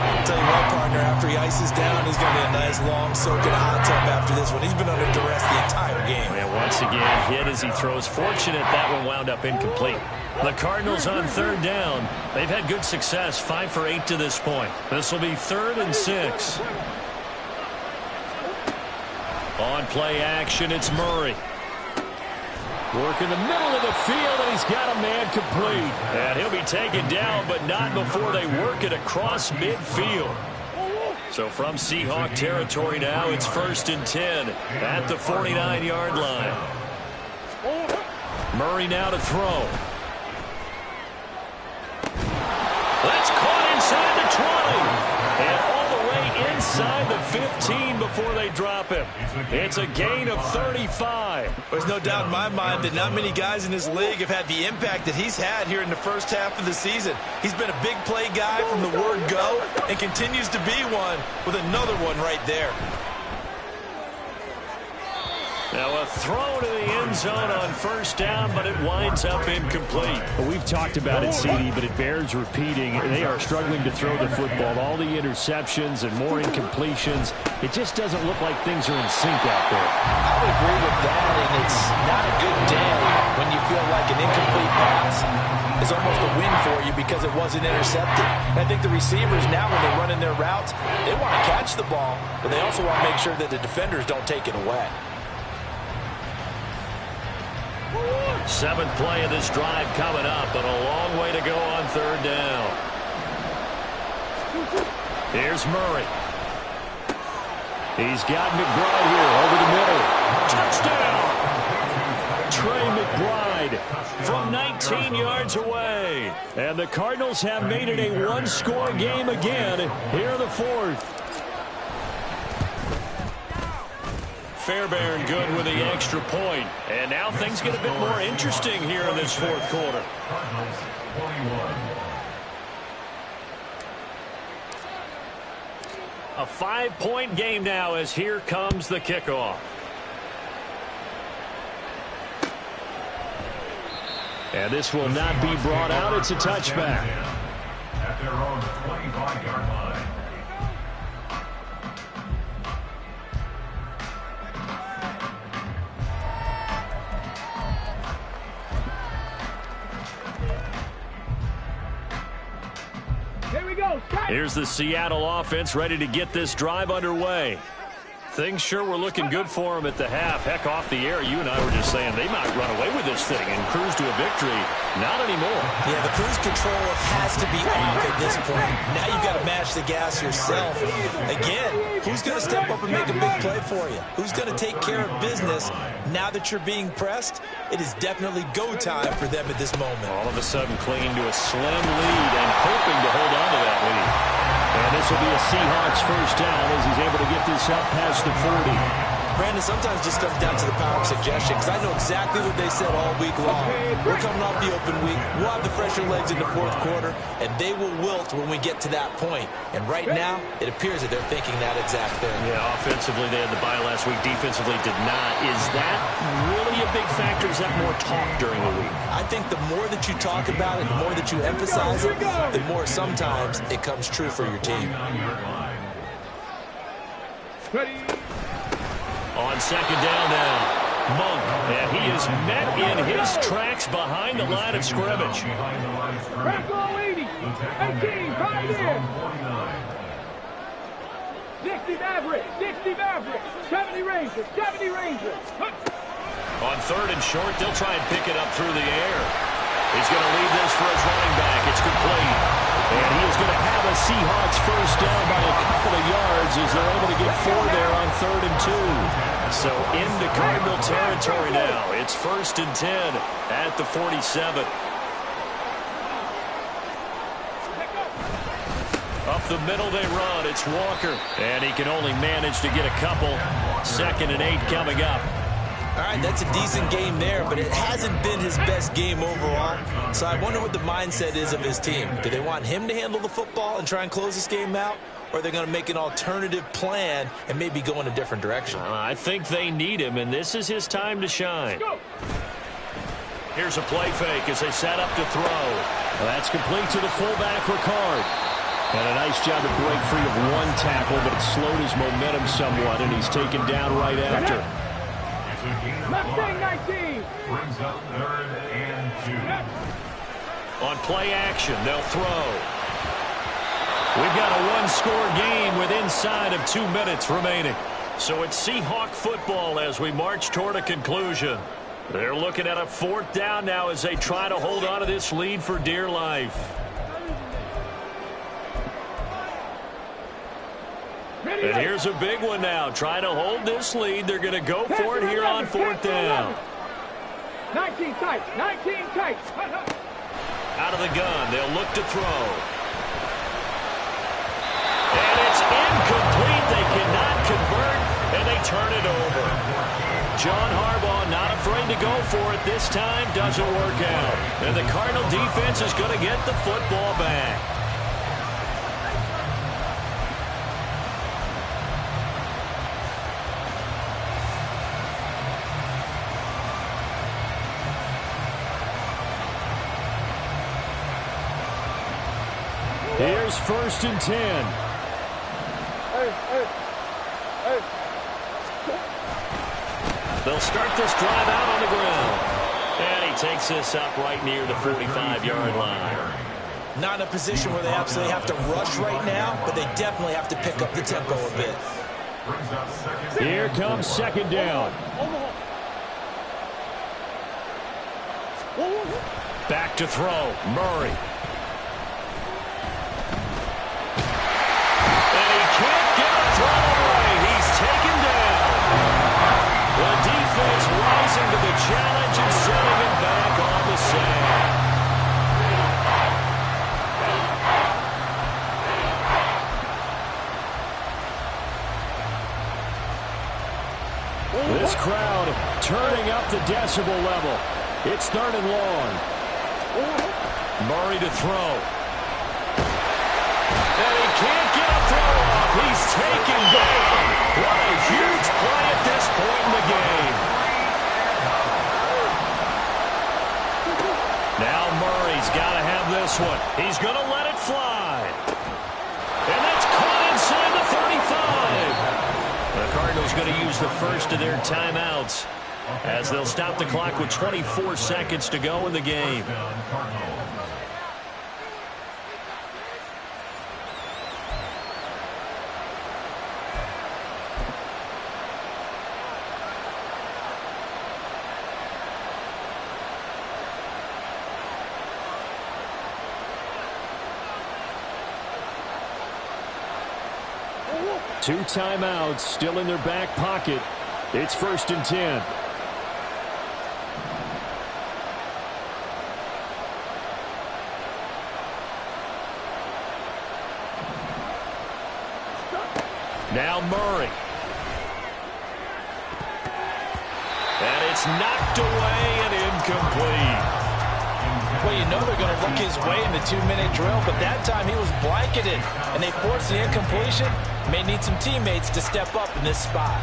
S3: I'll tell you what, partner, after he ices down, he's going to be a nice, long, soaking hot tub after this one. He's been under duress the entire game.
S1: And once again, hit as he throws. Fortunate that one wound up incomplete. The Cardinals on third down. They've had good success, 5 for 8 to this point. This will be 3rd and 6. On play action, it's Murray. Working the middle of the field, and he's got a man complete. And he'll be taken down, but not before they work it across midfield. So from Seahawk territory now, it's 1st and 10 at the 49-yard line. Murray now to throw. That's caught inside the 20. And all the way inside the 15 before they drop him. It's a gain of 35.
S3: There's no doubt in my mind that not many guys in this league have had the impact that he's had here in the first half of the season. He's been a big play guy from the word go and continues to be one with another one right there.
S1: Now a throw to the end zone on 1st down, but it winds up incomplete.
S2: Well, we've talked about it, CD, but it bears repeating. They are struggling to throw the football. All the interceptions and more incompletions. It just doesn't look like things are in sync out there.
S5: I would agree with that, and it's not a good day when you feel like an incomplete pass is almost a win for you because it wasn't intercepted. And I think the receivers now, when they're running their routes, they want to catch the ball, but they also want to make sure that the defenders don't take it away.
S1: 7th play of this drive coming up, and a long way to go on 3rd down. Here's Murray. He's got McBride here over the middle. Touchdown! Trey McBride from 19 yards away. And the Cardinals have made it a one-score game again here in the 4th. Fairbairn good with the extra point. And now things get a bit more interesting here in this 4th quarter. A 5-point game now as here comes the kickoff. And this will not be brought out. It's a touchback.
S4: At their own 25-yard line.
S1: Here's the Seattle offense ready to get this drive underway. Things sure were looking good for them at the half. Heck, off the air, you and I were just saying they might run away with this thing and cruise to a victory. Not anymore.
S3: Yeah, the cruise control has to be off at this point. Now you've got to match the gas yourself. Again, who's going to step up and make a big play for you? Who's going to take care of business now that you're being pressed? It is definitely go time for them at this moment.
S1: All of a sudden clinging to a slim lead and hoping to hold on to that lead. And this will be a Seahawks 1st down as he's able to get this up past the 40.
S3: Brandon, sometimes it just comes down to the power of suggestion, because I know exactly what they said all week long. We're coming off the open week. We'll have the fresher legs in the 4th quarter, and they will wilt when we get to that point. And right now, it appears that they're thinking that exact thing.
S1: Yeah, offensively, they had the bye last week. Defensively, did not. Is that really a big factor? Is that more talk during the week?
S3: I think the more that you talk about it, the more that you emphasize it, the more sometimes it comes true for your team.
S2: Ready.
S1: On 2nd down now, Monk, and he is met in his tracks behind the line of scrimmage.
S2: Back all 80. 18, right in. 60 Maverick, 60 Maverick. 70 Rangers, 70 Rangers.
S1: On 3rd and short, they'll try and pick it up through the air. He's going to leave this for his running back. It's complete. And he is going to have a Seahawks 1st down by a couple of yards as they're able to get 4 there on 3rd and 2. So into Cardinal territory now. It's 1st and 10 at the 47. Up the middle they run. It's Walker. And he can only manage to get a couple. 2nd and 8 coming up.
S3: All right, that's a decent game there, but it hasn't been his best game overall. So I wonder what the mindset is of his team. Do they want him to handle the football and try and close this game out? Or are they going to make an alternative plan and maybe go in a different direction?
S1: I think they need him, and this is his time to shine. Here's a play fake as they set up to throw. That's complete to the fullback, Ricard. And a nice job to break free of one tackle, but it slowed his momentum somewhat, and he's taken down right after.
S4: Mustang 19 brings up 3rd and 2.
S1: On play action, they'll throw. We've got a one-score game with inside of 2 minutes remaining. So it's Seahawk football as we march toward a conclusion. They're looking at a 4th down now as they try to hold on to this lead for dear life. And here's a big one now. Trying to hold this lead. They're going to go for it here on 4th down.
S6: 19 tight. 19 tight.
S1: Out of the gun. They'll look to throw. And it's incomplete. They cannot convert, and they turn it over. John Harbaugh not afraid to go for it this time. Doesn't work out. And the Cardinal defense is going to get the football back. Here's 1st and 10. They'll start this drive out on the ground. And he takes this up right near the 45-yard line.
S3: Not in a position where they absolutely have to rush right now, but they definitely have to pick up the tempo a bit.
S1: Here comes 2nd down. Back to throw. Murray. And he can't get a throw away. He's taken down. The defense rising to the challenge and setting him back on the sand. This crowd turning up the decibel level. It's 3rd and long. Murray to throw. And he can't get a throw off. He's taken down. What a huge play at this point in the game. Now Murray's got to have this one. He's going to let it fly. And that's caught inside the 35. The Cardinals going to use the first of their timeouts as they'll stop the clock with 24 seconds to go in the game. Two timeouts still in their back pocket. It's 1st and 10. Now Murray. And it's knocked away and incomplete.
S5: Well, you know they're going to look his way in the 2-minute drill, but that time he was blanketed, and they forced the incompletion. May need some teammates to step up in this spot.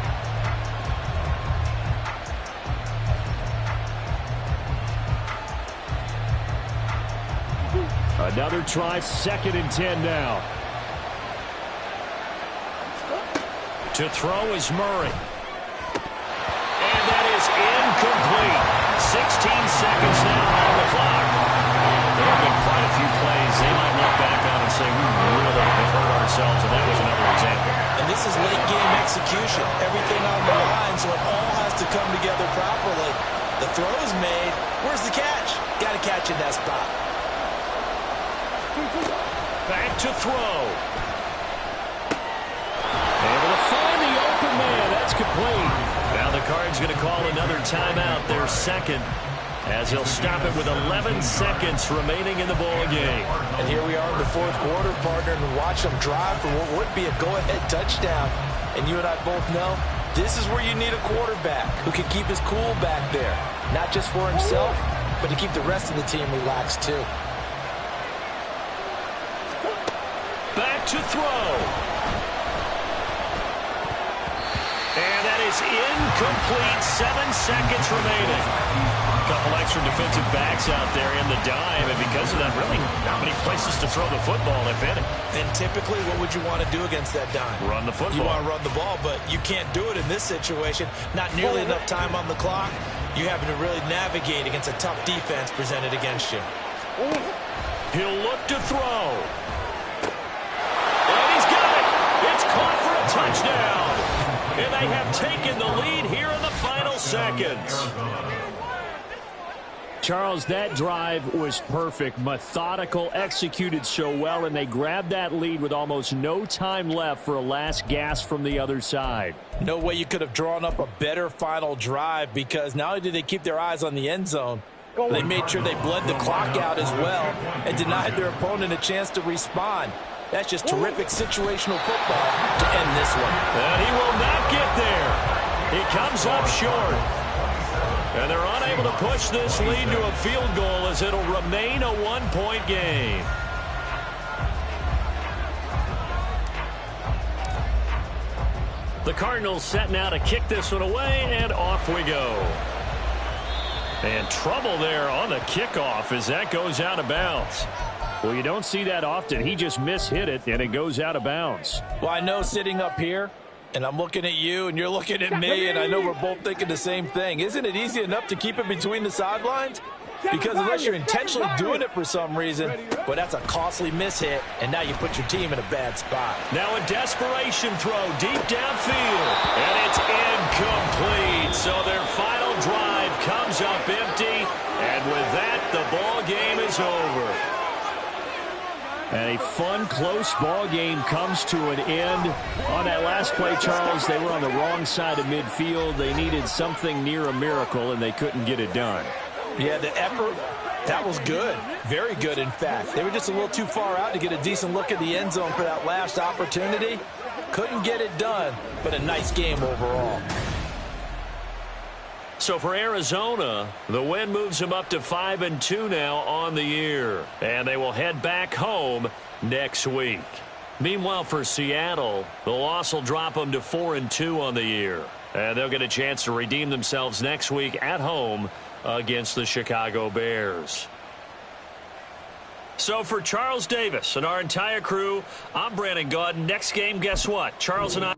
S1: Another try, 2nd and 10 now. To throw is Murray. And that is incomplete. 16 seconds now on the clock. There have been quite a few plays they might look back on and say, we really have hurt ourselves, and that was another example.
S3: And this is late game execution. Everything on the line, so it all has to come together properly. The throw is made. Where's the catch? Got to catch in that spot.
S1: Back to throw. Able to find the open man. That's complete. Now the Cards going to call another timeout, their second, as he'll stop it with 11 seconds remaining in the ball game.
S5: And here we are in the 4th quarter, partner, and watch them drive for what would be a go-ahead touchdown. And you and I both know this is where you need a quarterback who can keep his cool back there, not just for himself, but to keep the rest of the team relaxed too.
S1: Back to throw. And that is incomplete. 7 seconds remaining. A couple extra defensive backs out there in the dime, and because of that, really not many places to throw the football, if any.
S3: And typically, what would you want to do against that dime?
S1: Run the football.
S3: You want to run the ball, but you can't do it in this situation. Not nearly enough time on the clock. You having to really navigate against a tough defense presented against you.
S1: He'll look to throw. And he's got it. It's caught for a touchdown. And they have taken the lead here in the final seconds. Charles, that drive was perfect, methodical, executed so well, and they grabbed that lead with almost no time left for a last gasp from the other side.
S5: No way you could have drawn up a better final drive, because not only did they keep their eyes on the end zone, they made sure they bled the clock out as well and denied their opponent a chance to respond. That's just terrific situational football to end this one.
S1: And he will not get there. He comes up short. And they're unable to push this lead to a field goal as it'll remain a 1-point game. The Cardinals set now to kick this one away, and off we go. And trouble there on the kickoff as that goes out of bounds. Well, you don't see that often. He just mishit it, and it goes out of bounds.
S5: Well, I know sitting up here, and I'm looking at you, and you're looking at me, and I know we're both thinking the same thing. Isn't it easy enough to keep it between the sidelines? Because unless you're intentionally doing it for some reason, well, that's a costly mishit, and now you put your team in a bad spot.
S1: Now a desperation throw deep downfield, and it's incomplete. So their final drive comes up empty, and with that, the ball game is over. And a fun, close ball game comes to an end. On that last play, Charles, they were on the wrong side of midfield. They needed something near a miracle, and they couldn't get it done.
S5: Yeah, the effort, that was good. Very good, in fact. They were just a little too far out to get a decent look at the end zone for that last opportunity. Couldn't get it done, but a nice game overall.
S1: So for Arizona, the win moves them up to 5-2 now on the year. And they will head back home next week. Meanwhile, for Seattle, the loss will drop them to 4-2 on the year. And they'll get a chance to redeem themselves next week at home against the Chicago Bears. So for Charles Davis and our entire crew, I'm Brandon Gaudin. Next game, guess what? Charles and I